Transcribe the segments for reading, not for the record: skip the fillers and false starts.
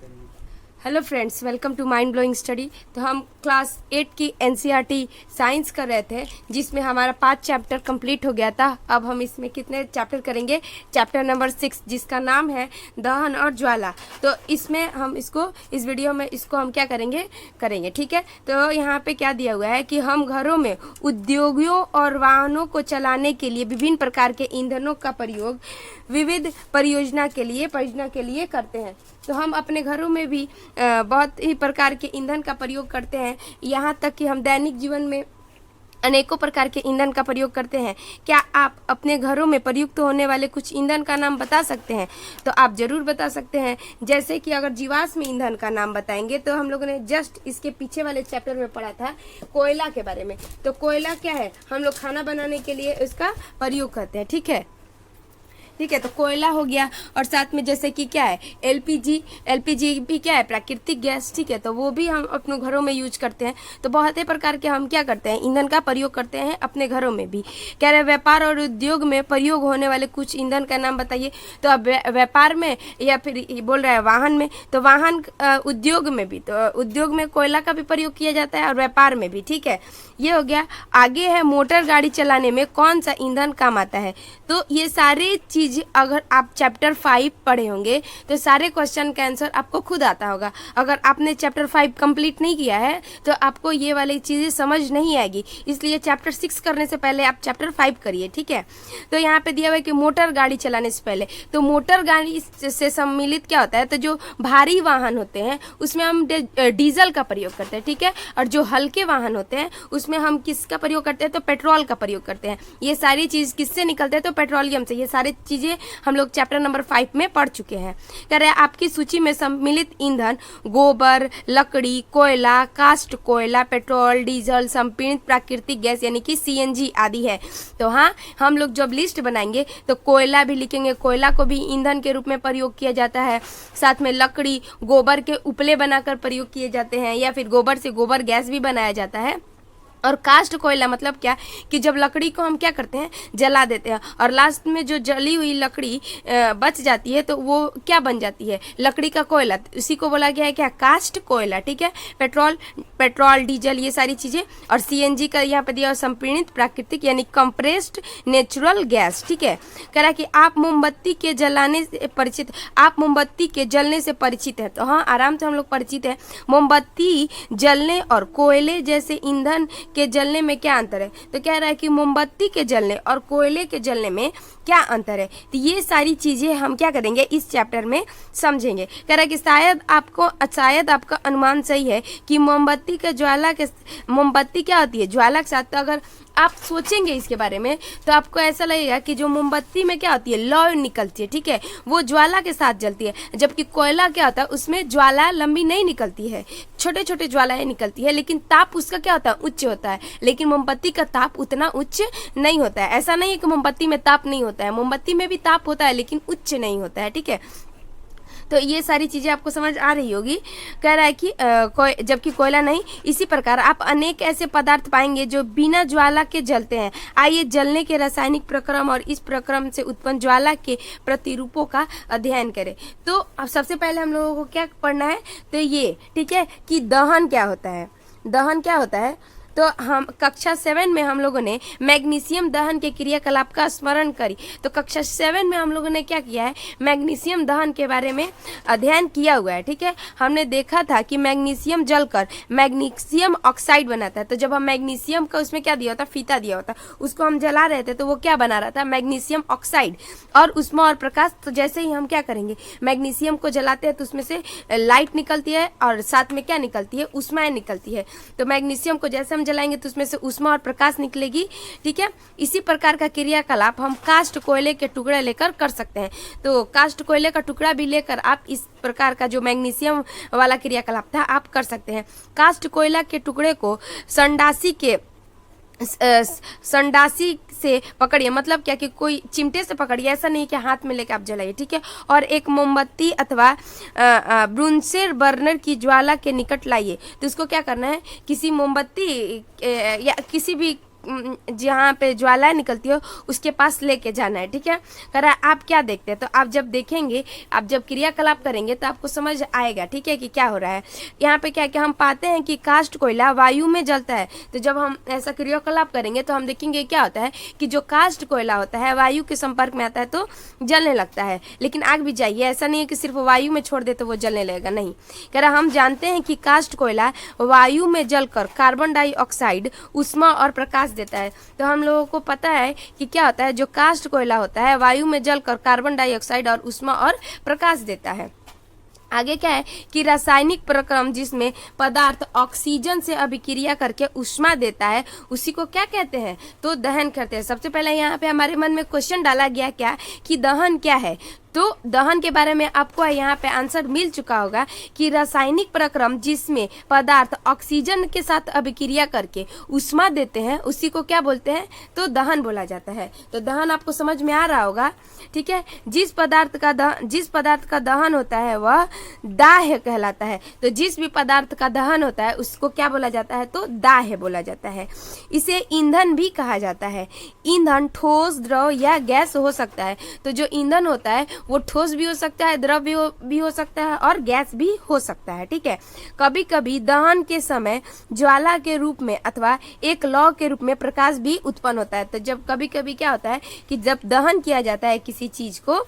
Hello friends, welcome to mind blowing study. तो हम class 8 की एनसीईआरटी साइंस कर रहे थे, जिसमें हमारा 5 चैप्टर कंप्लीट हो गया था। अब हम इसमें कितने चैप्टर करेंगे? चैप्टर नंबर 6, जिसका नाम है दहन और ज्वाला। तो इसमें हम इस वीडियो में इसको हम क्या करेंगे, ठीक है। तो यहाँ पे क्या दिया हुआ है कि हम घरों में उद्योगों और वाहनों को चलाने के लिए विभिन्न प्रकार के ईंधनों का प्रयोग विविध परियोजना के लिए करते हैं। तो हम अपने घरों में भी बहुत ही प्रकार के ईंधन का प्रयोग करते हैं। यहाँ तक कि हम दैनिक जीवन में अनेकों प्रकार के ईंधन का प्रयोग करते हैं। क्या आप अपने घरों में प्रयुक्त होने वाले कुछ ईंधन का नाम बता सकते हैं? तो आप जरूर बता सकते हैं। जैसे कि अगर जीवाश्म ईंधन का नाम बताएंगे तो हम लोगों ने जस्ट इसके पीछे वाले चैप्टर में पढ़ा था कोयला के बारे में। तो कोयला क्या है? हम लोग खाना बनाने के लिए उसका प्रयोग करते हैं, ठीक है। तो कोयला हो गया, और साथ में जैसे कि क्या है एलपीजी भी क्या है? प्राकृतिक गैस, ठीक है। तो वो भी हम अपने घरों में यूज करते हैं। तो बहुत ही प्रकार के हम क्या करते हैं? ईंधन का प्रयोग करते हैं अपने घरों में भी। कह रहे व्यापार और उद्योग में प्रयोग होने वाले कुछ ईंधन का नाम बताइए। तो अब व्यापार में या फिर बोल रहा है वाहन में, तो वाहन उद्योग में भी, तो उद्योग में कोयला का भी प्रयोग किया जाता है और व्यापार में भी, ठीक है। ये हो गया। आगे है मोटर गाड़ी चलाने में कौन सा ईंधन काम आता है? तो ये सारे चीज अगर आप चैप्टर 5 पढ़े होंगे तो सारे क्वेश्चन का आंसर आपको खुद आता होगा। अगर आपने चैप्टर 5 कंप्लीट नहीं किया है तो आपको ये वाली चीजें समझ नहीं आएगी। इसलिए चैप्टर 6 करने से पहले आप चैप्टर 5 करिए, ठीक है। तो यहाँ पे दिया हुआ है कि मोटर गाड़ी चलाने से पहले, तो मोटर गाड़ी से सम्मिलित क्या होता है? तो जो भारी वाहन होते हैं उसमें हम डीजल का प्रयोग करते हैं, ठीक है। और जो हल्के वाहन होते हैं उसमें हम किसका प्रयोग करते हैं? तो पेट्रोल का प्रयोग करते हैं। ये सारी चीज किससे निकलते हैं? तो पेट्रोलियम से। ये सारी चीजें हम लोग चैप्टर नंबर 5 में पढ़ चुके हैं। कह रहे हैं आपकी सूची में सम्मिलित ईंधन गोबर, लकड़ी, कोयला, कास्ट कोयला, पेट्रोल, डीजल, संपीड़ित प्राकृतिक गैस यानी कि सीएनजी आदि है। तो हाँ, हम लोग जब लिस्ट बनाएंगे तो कोयला भी लिखेंगे। कोयला को भी ईंधन के रूप में प्रयोग किया जाता है। साथ में लकड़ी, गोबर के उपले बनाकर प्रयोग किए जाते हैं, या फिर गोबर से गोबर गैस भी बनाया जाता है। और कास्ट कोयला मतलब क्या? कि जब लकड़ी को हम क्या करते हैं? जला देते हैं, और लास्ट में जो जली हुई लकड़ी बच जाती है तो वो क्या बन जाती है? लकड़ी का कोयला। उसी को बोला गया है क्या? कास्ट कोयला, ठीक है। पेट्रोल, डीजल, ये सारी चीजें। और सीएनजी का यहाँ पे दिया संपीड़ित प्राकृतिक यानी कंप्रेस्ड नेचुरल गैस, ठीक है। कह रहा कि आप मोमबत्ती के जलाने से परिचित, आप मोमबत्ती के जलने से परिचित है। तो हाँ, आराम से हम लोग परिचित है। मोमबत्ती जलने और कोयले जैसे ईंधन के जलने में क्या अंतर है? तो कह रहा है कि मोमबत्ती के जलने और कोयले के जलने में क्या अंतर है? तो ये सारी चीजें हम क्या करेंगे? इस चैप्टर में समझेंगे। कह रहा है कि शायद आपका अनुमान सही है कि मोमबत्ती क्या होती है? ज्वाला के साथ। तो अगर आप सोचेंगे इसके बारे में तो आपको ऐसा लगेगा कि जो मोमबत्ती में क्या होती है? लौ निकलती है, ठीक है। वो ज्वाला के साथ जलती है। जबकि कोयला क्या होता है? उसमें ज्वाला लंबी नहीं निकलती है, छोटे छोटे ज्वालाएं निकलती है, लेकिन ताप उसका क्या होता है? उच्च होता है। लेकिन मोमबत्ती का ताप उतना उच्च नहीं होता है। ऐसा नहीं है कि मोमबत्ती में ताप नहीं होता है, मोमबत्ती में भी ताप होता है लेकिन उच्च नहीं होता है, ठीक है। तो ये सारी चीजें आपको समझ आ रही होगी। कह रहा है कि जबकि कोयला नहीं। इसी प्रकार आप अनेक ऐसे पदार्थ पाएंगे जो बिना ज्वाला के जलते हैं। आइए जलने के रासायनिक प्रक्रम और इस प्रक्रम से उत्पन्न ज्वाला के प्रतिरूपों का अध्ययन करें। तो अब सबसे पहले हम लोगों को क्या पढ़ना है? तो ये, ठीक है, कि दहन क्या होता है। दहन क्या होता है? तो हम कक्षा 7 में हम लोगों ने मैग्नीशियम दहन के क्रियाकलाप का स्मरण करी। तो कक्षा 7 में हम लोगों ने क्या किया है? मैग्नीशियम दहन के बारे में अध्ययन किया हुआ है, ठीक है। हमने देखा था कि मैग्नीशियम जलकर मैग्नीशियम ऑक्साइड बनाता है। तो जब हम मैग्नीशियम का उसमें क्या दिया होता? फीता दिया होता, उसको हम जला रहे थे तो वो क्या बना रहा था? Magnesium oxide. और उसमें और प्रकाश, तो जैसे ही हम क्या करेंगे? मैग्नीशियम को जलाते हैं तो उसमें से लाइट निकलती है और साथ में क्या निकलती है? ऊष्माएं निकलती है। तो मैग्नीशियम को जैसे हम जलाएंगे तो उसमें से ऊष्मा और प्रकाश निकलेगी, ठीक है। इसी प्रकार का क्रियाकलाप हम कास्ट कोयले के टुकड़े लेकर कर सकते हैं। तो कास्ट कोयले का टुकड़ा भी लेकर आप इस प्रकार का जो मैग्नीशियम वाला क्रियाकलाप था आप कर सकते हैं। कास्ट कोयला के टुकड़े को संडासी से पकड़िए, मतलब क्या कि कोई चिमटे से पकड़िए, ऐसा नहीं कि हाथ में लेके आप जलाइए, ठीक है। और एक मोमबत्ती अथवा ब्रुनसेर बर्नर की ज्वाला के निकट लाइए। तो इसको क्या करना है? किसी मोमबत्ती या किसी भी जहाँ पे ज्वाला निकलती हो उसके पास लेके जाना है। ठीक है, कह रहा है आप क्या देखते हैं, तो आप जब देखेंगे, आप जब क्रियाकलाप करेंगे तो आपको समझ आएगा। ठीक है, कि क्या हो रहा है। यहाँ पे क्या हम पाते हैं कि कास्ट कोयला वायु में जलता है। तो जब हम ऐसा क्रियाकलाप करेंगे तो हम देखेंगे क्या होता है कि जो कास्ट कोयला होता है वायु के संपर्क में आता है तो जलने लगता है। लेकिन आग भी चाहिए, ऐसा नहीं है कि सिर्फ वायु में छोड़ दे तो वो जलने लगेगा, नहीं। कह रहा हम जानते हैं कि कास्ट कोयला वायु में जलकर कार्बन डाइऑक्साइड, ऊष्मा और प्रकाश देता है। तो हम लोगों को पता है कि क्या होता है, जो कास्ट कोयला होता है वायु में जलकर कार्बन डाइऑक्साइड और ऊष्मा और प्रकाश देता है। आगे क्या है कि रासायनिक प्रक्रम जिसमें पदार्थ ऑक्सीजन से अभिक्रिया करके ऊष्मा देता है उसी को क्या कहते हैं, तो दहन करते हैं। सबसे पहले यहाँ पे हमारे मन में क्वेश्चन डाला गया क्या कि दहन क्या है, तो दहन के बारे में आपको यहाँ पे आंसर मिल चुका होगा कि रासायनिक प्रक्रम जिसमें पदार्थ ऑक्सीजन के साथ अभिक्रिया करके ऊष्मा देते हैं उसी को क्या बोलते हैं, तो दहन बोला जाता है। तो दहन आपको समझ में आ रहा होगा। ठीक है, जिस पदार्थ का दहन होता है वह दाह्य कहलाता है। तो जिस भी पदार्थ का दहन होता है उसको क्या बोला जाता है, तो दाह्य बोला जाता है। इसे ईंधन भी कहा जाता है। ईंधन ठोस, द्रव या गैस हो सकता है। तो जो ईंधन होता है वो ठोस भी हो सकता है, द्रव भी हो सकता है और गैस भी हो सकता है। ठीक है, कभी कभी दहन के समय ज्वाला के रूप में अथवा एक लौ के रूप में प्रकाश भी उत्पन्न होता है। तो जब कभी कभी क्या होता है कि जब दहन किया जाता है किसी चीज को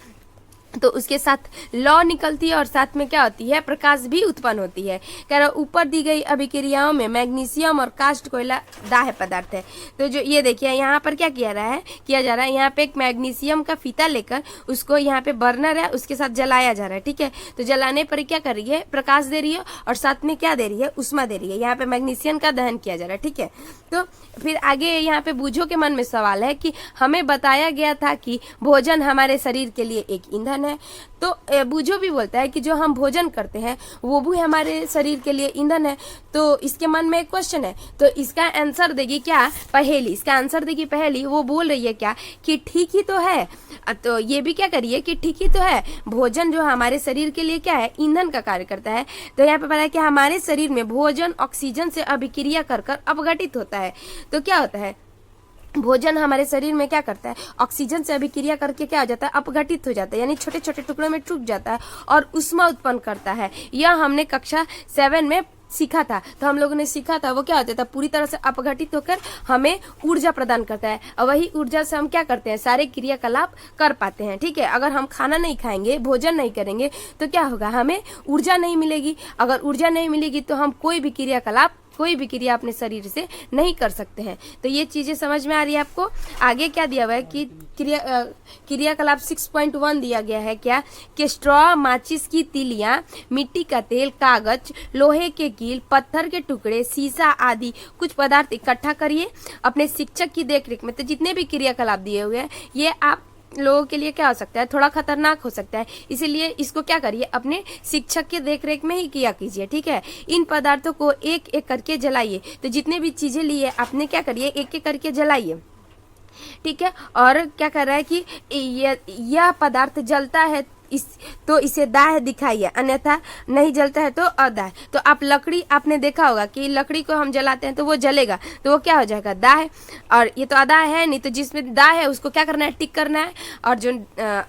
तो उसके साथ लौ निकलती है और साथ में क्या होती है, प्रकाश भी उत्पन्न होती है। कह रहा ऊपर दी गई अभिक्रियाओं में मैग्नीशियम और कास्ट कोयला दाह्य पदार्थ है। तो जो ये देखिए यहाँ पर क्या किया जा रहा है, यहाँ पे एक मैग्नीशियम का फीता लेकर उसको यहाँ पे बर्नर है उसके साथ जलाया जा रहा है। ठीक है, तो जलाने पर क्या कर रही है, प्रकाश दे रही है और साथ में क्या दे रही है, ऊष्मा दे रही है। यहाँ पे मैग्नीशियम का दहन किया जा रहा है। ठीक है, तो फिर आगे यहाँ पे बूझो के मन में सवाल है कि हमें बताया गया था कि भोजन हमारे शरीर के लिए एक ईंधन है। तो बूझो भी बोलता है कि जो हम भोजन करते हैं वो भी हमारे शरीर के लिए ईंधन है। तो इसके मन में एक क्वेश्चन है, तो इसका आंसर देगी क्या, पहेली। इसका आंसर देगी पहेली। वो बोल रही है क्या कि ठीक ही तो है। तो ये भी क्या करिए कि ठीक ही तो है, भोजन जो हमारे शरीर के लिए क्या है, ईंधन का कार्य करता है। तो यहाँ पे पता है कि हमारे शरीर में भोजन ऑक्सीजन से अभिक्रिया कर अपघटित होता है। तो क्या होता है, भोजन हमारे शरीर में क्या करता है, ऑक्सीजन से अभिक्रिया करके क्या हो जाता है, अपघटित हो जाता है, यानी छोटे छोटे टुकड़ों में टूट जाता है और ऊष्मा उत्पन्न करता है। यह हमने कक्षा 7 में सीखा था। तो हम लोगों ने सीखा था वो क्या होता था, पूरी तरह से अपघटित होकर हमें ऊर्जा प्रदान करता है और वही ऊर्जा से हम क्या करते हैं, सारे क्रियाकलाप कर पाते हैं। ठीक है, अगर हम खाना नहीं खाएंगे, भोजन नहीं करेंगे तो क्या होगा, हमें ऊर्जा नहीं मिलेगी। अगर ऊर्जा नहीं मिलेगी तो हम कोई भी क्रिया अपने शरीर से नहीं कर सकते हैं। तो ये चीजें समझ में आ रही है आपको। आगे क्या दिया हुआ है कि क्रियाकलाप 6.1 दिया गया है क्या कि स्ट्रॉ, माचिस की तीलियां, मिट्टी का तेल, कागज, लोहे के कील, पत्थर के टुकड़े, शीशा आदि कुछ पदार्थ इकट्ठा करिए अपने शिक्षक की देखरेख में। तो जितने भी क्रियाकलाप दिए हुए हैं ये आप लोगों के लिए क्या हो सकता है, थोड़ा खतरनाक हो सकता है, इसीलिए इसको क्या करिए, अपने शिक्षक के देखरेख में ही किया कीजिए। ठीक है, इन पदार्थों को एक एक करके जलाइए। तो जितने भी चीजें लिए आपने क्या करिए, एक एक करके जलाइए। ठीक है, और क्या कर रहा है कि यह पदार्थ जलता है तो इसे दाह्य दिखाइए, अन्यथा नहीं जलता है तो अदाह्य। तो आप लकड़ी, आपने देखा होगा कि लकड़ी को हम जलाते हैं तो वो जलेगा तो वो क्या हो जाएगा, दाह्य। और ये तो अदाह्य है नहीं, तो जिसमें दाह्य है उसको क्या करना है, टिक करना है, और जो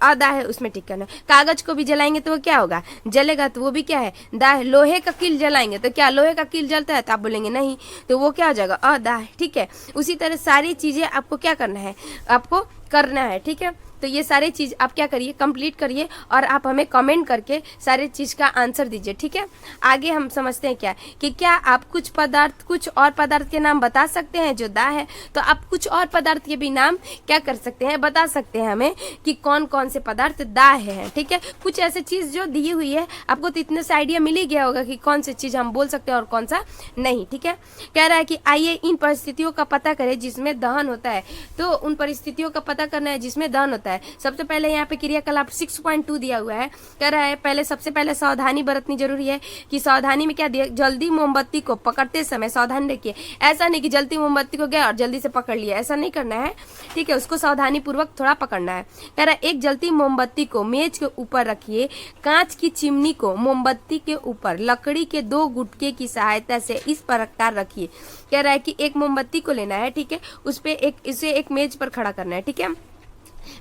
अदाह्य है उसमें टिक करना है। कागज को भी जलाएंगे तो वो क्या होगा, जलेगा, तो वो भी क्या है, दाह्य। लोहे का कील जलाएंगे तो क्या लोहे का कील जलता है, तो आप बोलेंगे नहीं, तो वो क्या हो जाएगा, अदाह्य। ठीक है, उसी तरह सारी चीजें आपको क्या करना है, आपको करना है। ठीक है, तो ये सारे चीज आप क्या करिए, कंप्लीट करिए और आप हमें कमेंट करके सारे चीज का आंसर दीजिए। ठीक है, आगे हम समझते हैं क्या आप कुछ और पदार्थ के नाम बता सकते हैं जो दाह्य है। तो आप कुछ और पदार्थ के भी नाम क्या कर सकते हैं, बता सकते हैं हमें कि कौन कौन से पदार्थ दाह्य है। ठीक है, कुछ ऐसे चीज जो दी हुई है आपको, तो इतने से आइडिया मिल ही गया होगा कि कौन सी चीज हम बोल सकते हैं और कौन सा नहीं। ठीक है, कह रहा है कि आइए इन परिस्थितियों का पता करें जिसमें दहन होता है। तो उन परिस्थितियों का पता करना है जिसमें दहन होता है। है। सबसे पहले यहाँ पे क्रियाकलाप 6.2 दिया हुआ है, कह रहा है पहले सबसे पहले सावधानी बरतनी जरूरी है। कि सावधानी में क्या दिया, जल्दी मोमबत्ती को पकड़ते समय सावधान रखिए। ऐसा नहीं कि जल्दी मोमबत्ती को गया और जल्दी से पकड़ लिया, ऐसा नहीं करना है, ठीक है, उसको सावधानी पूर्वक थोड़ा पकड़ना है। कह रहा है एक जलती मोमबत्ती को मेज के ऊपर रखिए, कांच की चिमनी को मोमबत्ती के ऊपर लकड़ी के 2 गुटके की सहायता से इस प्रकार रखिए। कह रहा है कि एक मोमबत्ती को लेना है, ठीक है, उस पे इसे एक मेज पर खड़ा करना है, ठीक है।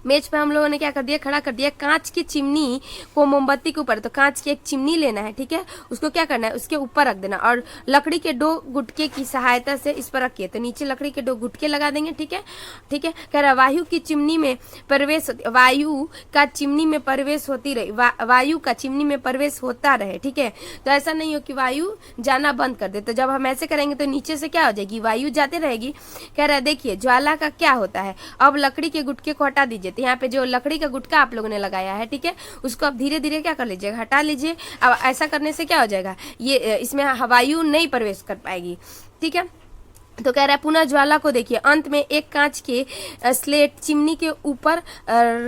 मेज पे हम लोगों ने क्या कर दिया, खड़ा कर दिया। कांच की चिमनी को मोमबत्ती के ऊपर, तो कांच की एक चिमनी लेना है, ठीक है, उसको क्या करना है, उसके ऊपर रख देना और लकड़ी के 2 गुटके की सहायता से इस पर रखिए। तो नीचे लकड़ी के 2 गुटके लगा देंगे, ठीक है, ठीक है। कह रहा वायु की चिमनी में प्रवेश, वायु का चिमनी में प्रवेश होती रही, वायु का चिमनी में प्रवेश होता रहे, ठीक है। तो ऐसा नहीं हो कि वायु जाना बंद कर दे। तो जब हम ऐसे करेंगे तो नीचे से क्या हो जाएगी, वायु जाते रहेगी। कह रहा है देखिए ज्वाला का क्या होता है, अब लकड़ी के गुटके को हटा दीजिए। तो यहाँ पे जो लकड़ी का गुटका आप लोगों ने लगाया है, ठीक है, उसको अब धीरे धीरे क्या कर लीजिएगा, हटा लीजिए। अब ऐसा करने से क्या हो जाएगा, ये इसमें वायु नहीं प्रवेश कर पाएगी, ठीक है। तो कह रहा है पुनः ज्वाला को देखिए, अंत में एक कांच के स्लेट चिमनी के ऊपर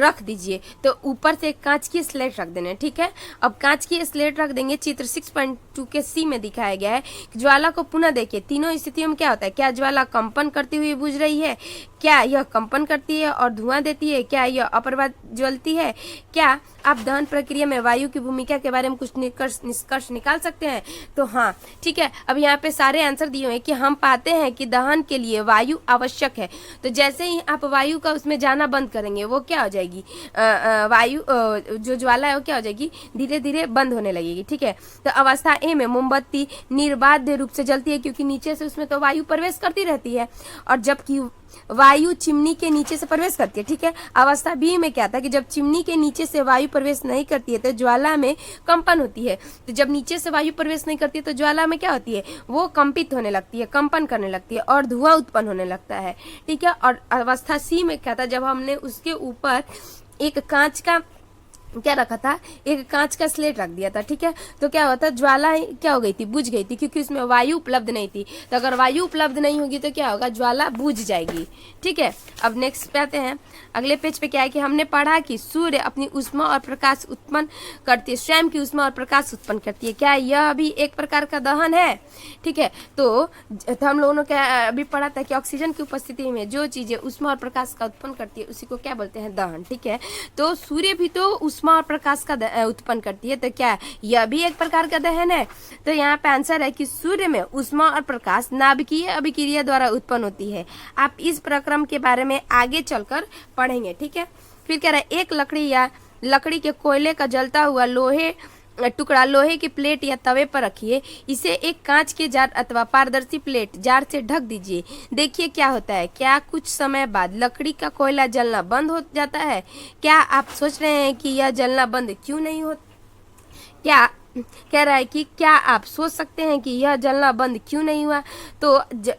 रख दीजिए। तो ऊपर से एक कांच की स्लेट रख देना, ठीक है। अब कांच की स्लेट रख देंगे। चित्र 6.2 के सी में दिखाया गया है। ज्वाला को पुनः देखिए, तीनों स्थितियों में क्या होता है, क्या ज्वाला कंपन करती हुई बुझ रही है, क्या यह कंपन करती है और धुआं देती है, क्या यह अपरवाद ज्वलती है, क्या आप दहन प्रक्रिया में वायु की भूमिका के बारे में कुछ निष्कर्ष निकाल सकते हैं। तो हाँ, ठीक है। अब यहाँ पे सारे आंसर दिए हुए हैं कि हम पाते हैं कि दहन के लिए वायु आवश्यक है। तो जैसे ही आप वायु का उसमें जाना बंद करेंगे, वो क्या हो जाएगी, वायु जो ज्वाला है वो क्या हो जाएगी, धीरे धीरे बंद होने लगेगी, ठीक है। तो अवस्था ए में मोमबत्ती निर्बाध रूप से जलती है, क्योंकि नीचे से उसमें तो वायु प्रवेश करती रहती है, और जबकि वायु चिमनी के नीचे से प्रवेश करती है, ठीक है। अवस्था बी में क्या था कि जब चिमनी के नीचे से वायु प्रवेश नहीं करती है तो ज्वाला में कंपन होती है। तो जब नीचे से वायु प्रवेश नहीं करती है तो ज्वाला में क्या होती है, वो कंपित होने लगती है, कंपन करने लगती है और धुआं उत्पन्न होने लगता है, ठीक है। और अवस्था सी में क्या था, जब हमने उसके ऊपर एक कांच का क्या रखा था, एक कांच का स्लेट रख दिया था, ठीक है। तो क्या होता, ज्वाला क्या हो गई थी, बुझ गई थी, क्योंकि उसमें वायु उपलब्ध नहीं थी। तो अगर वायु उपलब्ध नहीं होगी तो क्या होगा, ज्वाला बुझ जाएगी, ठीक है। अब नेक्स्ट पे आते हैं, अगले पेज पे क्या है कि हमने पढ़ा कि सूर्य अपनी ऊष्मा और प्रकाश उत्पन्न करती है, स्वयं की ऊष्मा और प्रकाश उत्पन्न करती है। क्या यह भी एक प्रकार का दहन है, ठीक है। तो हम लोगों ने क्या अभी पढ़ा था कि ऑक्सीजन की उपस्थिति में जो चीजें ऊष्मा और प्रकाश का उत्पन्न करती है उसी को क्या बोलते हैं, दहन, ठीक है। तो सूर्य भी तो ऊष्मा और प्रकाश का उत्पन्न करती है, तो क्या यह भी एक प्रकार का दहन है। तो यहाँ पे आंसर है कि सूर्य में ऊष्मा और प्रकाश नाभिकीय अभिक्रिया द्वारा उत्पन्न होती है। आप इस प्रक्रम के बारे में आगे चलकर पढ़ेंगे, ठीक है। फिर कह रहा है एक लकड़ी या लकड़ी के कोयले का जलता हुआ टुकड़ा लोहे की प्लेट या तवे पर रखिए, इसे एक कांच के जार अथवा पारदर्शी प्लेट जार से ढक दीजिए। देखिए क्या होता है, क्या कुछ समय बाद लकड़ी का कोयला जलना बंद हो जाता है। क्या आप सोच रहे हैं कि यह जलना बंद क्यों नहीं हो, क्या कह रहा है कि क्या आप सोच सकते हैं कि यह जलना बंद क्यों नहीं हुआ। तो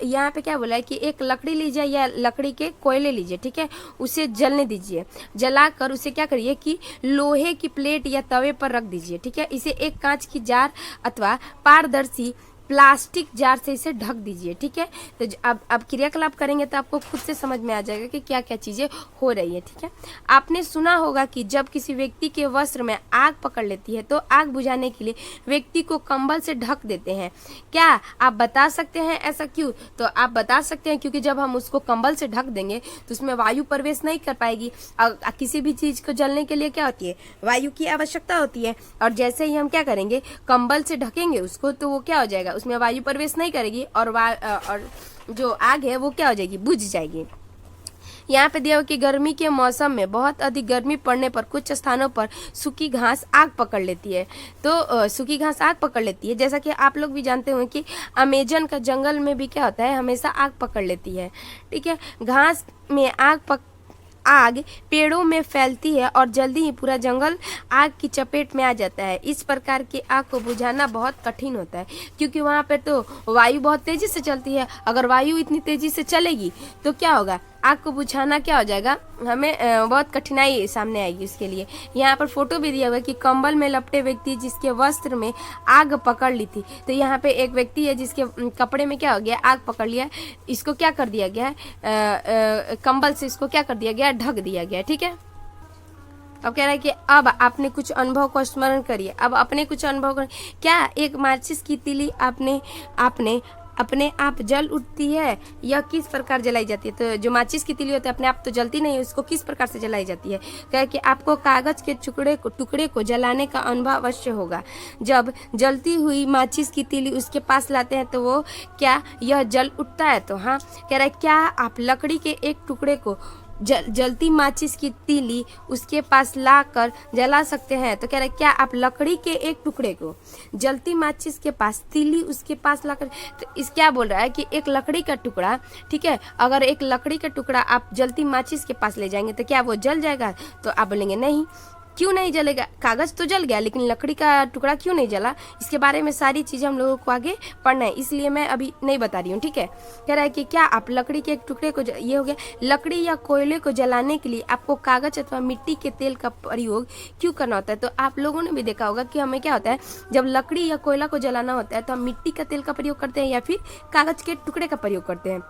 यहाँ पे क्या बोला है कि एक लकड़ी लीजिए या लकड़ी के कोयले लीजिए, ठीक है, उसे जलने दीजिए, जलाकर उसे क्या करिए कि लोहे की प्लेट या तवे पर रख दीजिए, ठीक है। इसे एक कांच की जार अथवा पारदर्शी प्लास्टिक जार से इसे ढक दीजिए, ठीक है। तो अब क्रियाकलाप करेंगे तो आपको खुद से समझ में आ जाएगा कि क्या क्या चीजें हो रही है, ठीक है। आपने सुना होगा कि जब किसी व्यक्ति के वस्त्र में आग पकड़ लेती है तो आग बुझाने के लिए व्यक्ति को कंबल से ढक देते हैं। क्या आप बता सकते हैं ऐसा क्यों। तो आप बता सकते हैं क्योंकि जब हम उसको कंबल से ढक देंगे तो उसमें वायु प्रवेश नहीं कर पाएगी। किसी भी चीज को जलने के लिए क्या होती है, वायु की आवश्यकता होती है। और जैसे ही हम क्या करेंगे, कंबल से ढकेंगे उसको, तो वो क्या हो जाएगा, उसमें वायु प्रवेश नहीं करेगी और जो आग है वो क्या हो जाएगी, बुझ जाएगी। यहाँ पे दिया हुआ कि गर्मी के मौसम में बहुत अधिक गर्मी पड़ने पर कुछ स्थानों पर सूखी घास आग पकड़ लेती है। तो सूखी घास आग पकड़ लेती है, जैसा कि आप लोग भी जानते होंगे कि अमेजन का जंगल में भी क्या होता है, हमेशा आग पकड़ लेती है, ठीक है। घास में आग पेड़ों में फैलती है और जल्दी ही पूरा जंगल आग की चपेट में आ जाता है। इस प्रकार की आग को बुझाना बहुत कठिन होता है क्योंकि वहाँ पे तो वायु बहुत तेजी से चलती है। अगर वायु इतनी तेजी से चलेगी तो क्या होगा, आग को बुझाना क्या हो जाएगा, हमें बहुत कठिनाई सामने आएगी उसके लिए। यहाँ पर फोटो भी दिया हुआ है कि कंबल में लपटे व्यक्ति जिसके वस्त्र में आग पकड़ ली थी। तो यहाँ पे एक व्यक्ति है जिसके कपड़े में क्या हो गया, आग पकड़ लिया, इसको क्या कर दिया गया है, कंबल से इसको क्या कर दिया गया, ढक दिया गया, ठीक है। अब कह रहा है कि अब आपने कुछ अनुभव को स्मरण करिए। अब अपने कुछ अनुभव कर, क्या एक माचिस की तीली आपने अपने आप जल उठती है या किस प्रकार जलाई जाती है? तो जो माचिस की तीली होती है अपने आप तो जलती नहीं है, उसको किस प्रकार से जलाई जाती है? कहे कि आपको कागज के टुकड़े को जलाने का अनुभव अवश्य होगा। जब जलती हुई माचिस की तीली उसके पास लाते हैं तो वो क्या यह जल उठता है? तो हाँ। कह रहा है क्या आप लकड़ी के एक टुकड़े को जलती माचिस की तीली उसके पास लाकर जला सकते हैं? तो कह रहे क्या आप लकड़ी के एक टुकड़े को जलती माचिस के पास तीली उसके पास लाकर, तो इस क्या बोल रहा है कि एक लकड़ी का टुकड़ा, ठीक है, अगर एक लकड़ी का टुकड़ा आप जलती माचिस के पास ले जाएंगे तो क्या वो जल जाएगा? तो आप बोलेंगे नहीं, क्यों नहीं जलेगा? कागज तो जल गया लेकिन लकड़ी का टुकड़ा क्यों नहीं जला? इसके बारे में सारी चीजें हम लोगों को आगे पढ़ना है, इसलिए मैं अभी नहीं बता रही हूँ, ठीक है। कह रहा है कि क्या आप लकड़ी के एक टुकड़े को ये हो गया, लकड़ी या कोयले को जलाने के लिए आपको कागज अथवा मिट्टी के तेल का प्रयोग क्यों करना होता है? तो आप लोगों ने भी देखा होगा कि हमें क्या होता है, जब लकड़ी या कोयला को जलाना होता है तो हम मिट्टी का तेल का प्रयोग करते हैं या फिर कागज के टुकड़े का प्रयोग करते हैं।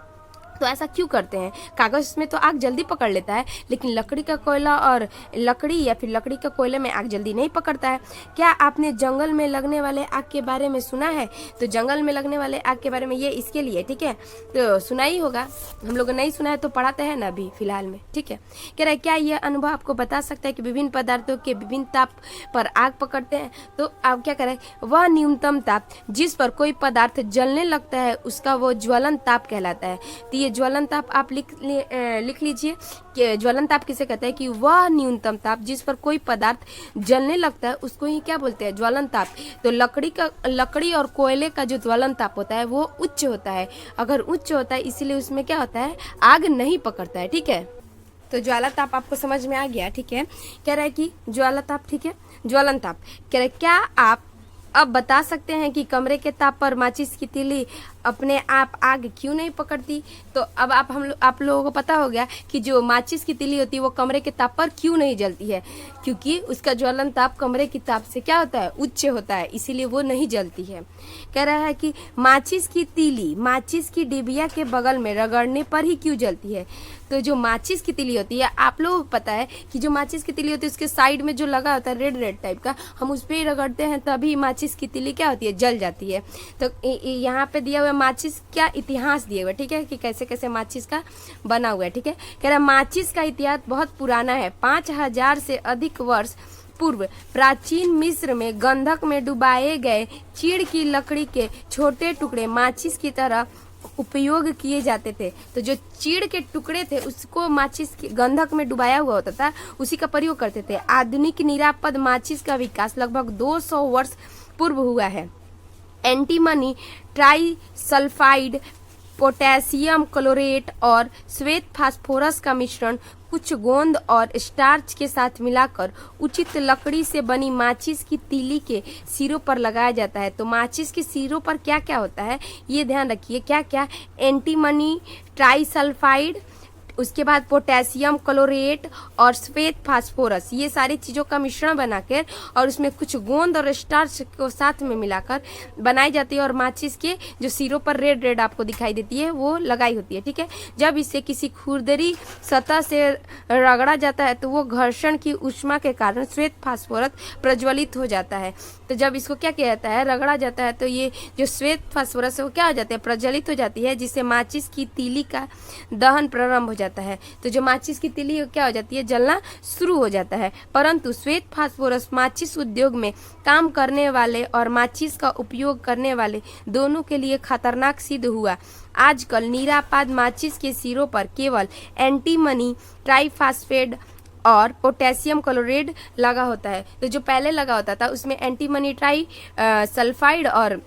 तो ऐसा क्यों करते हैं? कागज में तो आग जल्दी पकड़ लेता है लेकिन लकड़ी का कोयला और लकड़ी या फिर लकड़ी का कोयले में आग जल्दी नहीं पकड़ता है। क्या आपने जंगल में लगने वाले आग के बारे में सुना है? तो जंगल में लगने वाले आग के बारे में ये इसके लिए, ठीक है, तो सुना ही होगा, हम लोग नहीं सुना है तो पढ़ाते हैं ना अभी फिलहाल में, ठीक है। कह रहा है क्या यह अनुभव आपको बता सकता है कि विभिन्न पदार्थों के विभिन्न ताप पर आग पकड़ते हैं? तो आप क्या करें, वह न्यूनतम ताप जिस पर कोई पदार्थ जलने लगता है उसका वो ज्वलन ताप कहलाता है। ये ज्वलन ताप आप लिख लीजिए कि ज्वलन ताप किसे कहते हैं कि वह न्यूनतम ताप जिस पर कोई पदार्थ जलने लगता है उसको ही क्या बोलते हैं, ज्वलन ताप। तो लकड़ी और कोयले का जो ज्वलन ताप होता है वो उच्च होता है। अगर उच्च होता है इसीलिए उसमें क्या होता है, आग नहीं पकड़ता है, ठीक है। तो ज्वाला ताप आपको समझ में आ गया, ठीक है। कह रहा है कि ज्वाला ताप, ठीक है, ज्वलन ताप। कह रहा है क्या आप अब बता सकते हैं कि कमरे के ताप पर माचिस की तीली अपने आप आग क्यों नहीं पकड़ती? तो अब आप लोगों को पता हो गया कि जो माचिस की तीली होती है वो कमरे के ताप पर क्यों नहीं जलती है, क्योंकि उसका ज्वलन ताप कमरे की ताप से क्या होता है, उच्च होता है, इसीलिए वो नहीं जलती है। कह रहा है कि माचिस की तीली माचिस की डिबिया के बगल में रगड़ने पर ही क्यों जलती है? तो जो माचिस की तीली होती है, आप लोगों को पता है कि जो माचिस की तीली होती है उसके साइड में जो लगा होता है रेड टाइप का, हम उस पर ही रगड़ते हैं तभी माचिस की तीली क्या होती है, जल जाती है। तो यहाँ पे दिया हुआ माचिस क्या इतिहास दिए हुए, ठीक है, कि कैसे कैसे माचिस का बना हुआ है, ठीक है। कह रहा है माचिस का इतिहास बहुत पुराना है। 5000 से अधिक वर्ष पूर्व प्राचीन मिस्र में गंधक में डुबाए गए चीड़ की लकड़ी के छोटे टुकड़े माचिस की तरह उपयोग किए जाते थे। तो जो चीड़ के टुकड़े थे उसको माचिस की गंधक में डुबाया हुआ होता था, उसी का प्रयोग करते थे। आधुनिक निरापद माचिस का विकास लगभग 200 वर्ष पूर्व हुआ है। एंटीमनी ट्राइसल्फाइड, पोटेशियम क्लोरेट और श्वेत फास्फोरस का मिश्रण कुछ गोंद और स्टार्च के साथ मिलाकर उचित लकड़ी से बनी माचिस की तीली के सिरों पर लगाया जाता है। तो माचिस के सिरों पर क्या क्या होता है ये ध्यान रखिए, क्या क्या, एंटीमनी ट्राइसल्फाइड, उसके बाद पोटेशियम क्लोरेट और श्वेत फास्फोरस, ये सारी चीज़ों का मिश्रण बनाकर और उसमें कुछ गोंद और स्टार्च को साथ में मिलाकर बनाई जाती है और माचिस के जो सिरों पर रेड आपको दिखाई देती है वो लगाई होती है, ठीक है। जब इसे किसी खुरदरी सतह से रगड़ा जाता है तो वो घर्षण की ऊष्मा के कारण श्वेत फास्फोरस प्रज्वलित हो जाता है। तो जब इसको क्या किया जाता है, रगड़ा जाता है, तो ये जो श्वेत फास्फोरस है वो क्या हो जाता है, प्रज्वलित हो जाती है, जिससे माचिस की तीली का दहन प्रारंभ हो जाता है। तो जो माचिस की तीली क्या हो जाती है, जलना शुरू हो जाता है। परंतु श्वेत फास्फोरस माचिस उद्योग में काम करने वाले और माचिस का उपयोग करने वाले दोनों के लिए खतरनाक सिद्ध हुआ। आजकल निरापद माचिस के सिरों पर केवल एंटीमनी ट्राइफास्फेट और पोटेशियम क्लोराइड लगा होता है। तो जो पहले लगा होता था उसमें एंटीमनी ट्राई सल्फाइड और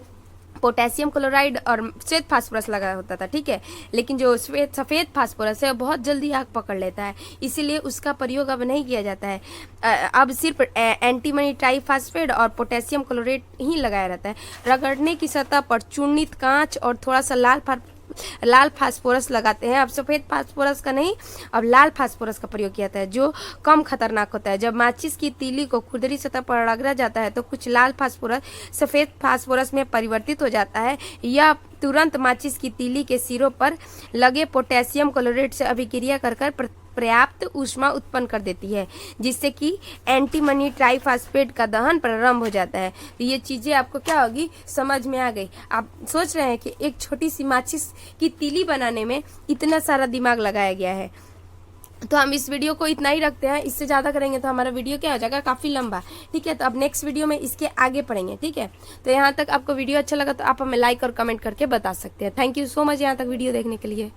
पोटेशियम क्लोराइड और श्वेत फास्फोरस लगा होता था, ठीक है। लेकिन जो सफ़ेद फास्फोरस है बहुत जल्दी आग पकड़ लेता है, इसीलिए उसका प्रयोग अब नहीं किया जाता है। अब सिर्फ एंटीमनी ट्राइफास्फेट और पोटेशियम क्लोराइड ही लगाया रहता है। रगड़ने की सतह पर चूर्णित कांच और थोड़ा सा लाल फास्फोरस लगाते हैं। अब सफ़ेद फास्फोरस का नहीं, अब लाल फास्फोरस का प्रयोग किया जाता है जो कम खतरनाक होता है। जब माचिस की तीली को खुरदरी सतह पर रगड़ा जाता है तो कुछ लाल फास्फोरस सफ़ेद फास्फोरस में परिवर्तित हो जाता है। यह तुरंत माचिस की तीली के सिरों पर लगे पोटेशियम क्लोराइड से अभिक्रिया कर पर्याप्त ऊष्मा उत्पन्न कर देती है, जिससे कि एंटीमनी ट्राइफॉस्फेट का दहन प्रारंभ हो जाता है। तो ये चीजें आपको क्या होगी, समझ में आ गई। आप सोच रहे हैं कि एक छोटी सी माचिस की तीली बनाने में इतना सारा दिमाग लगाया गया है। तो हम इस वीडियो को इतना ही रखते हैं, इससे ज़्यादा करेंगे तो हमारा वीडियो क्या हो जाएगा, काफ़ी लंबा। ठीक है, तो अब नेक्स्ट वीडियो में इसके आगे पढ़ेंगे। ठीक है, तो यहाँ तक आपको वीडियो अच्छा लगा तो आप हमें लाइक और कमेंट करके बता सकते हैं। थैंक यू सो मच यहाँ तक वीडियो देखने के लिए।